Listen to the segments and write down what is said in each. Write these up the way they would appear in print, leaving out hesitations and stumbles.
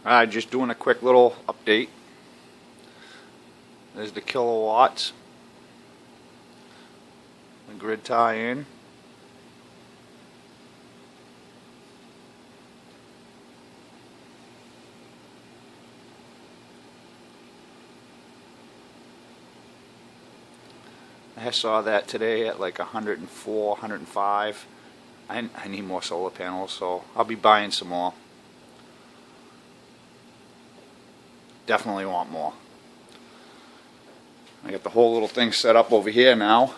Alright, just doing a quick little update. There's the kilowatts, the grid tie-in. I saw that today at like 104, 105. I need more solar panels, so I'll be buying some more. Definitely want more. I got the whole little thing set up over here now.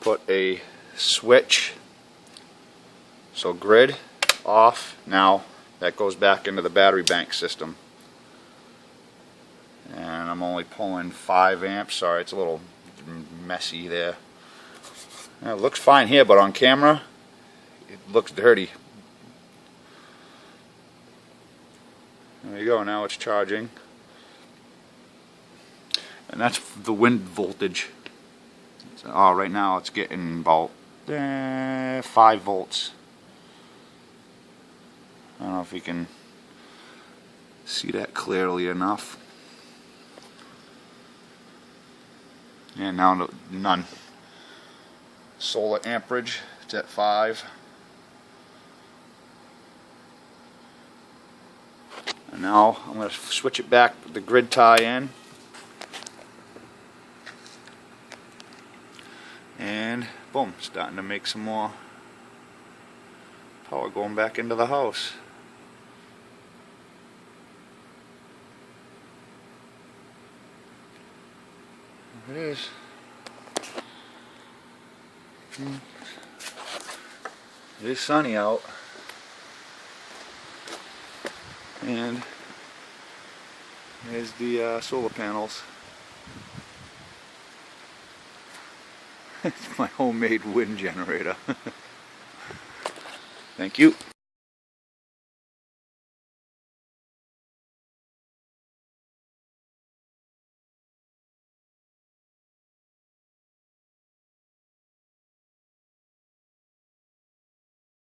Put a switch. So grid off. Now that goes back into the battery bank system. And I'm only pulling 5 amps. Sorry, it's a little messy there. It looks fine here, but on camera it looks dirty. There you go, now it's charging. And that's the wind voltage. Oh, right now it's getting about 5 volts. I don't know if you can see that clearly enough. And now none. Solar amperage, it's at 5. And now I'm going to switch it back to the grid tie-in. And boom, starting to make some more power going back into the house. There it is. It is sunny out. And there's the solar panels. It's my homemade wind generator. Thank you.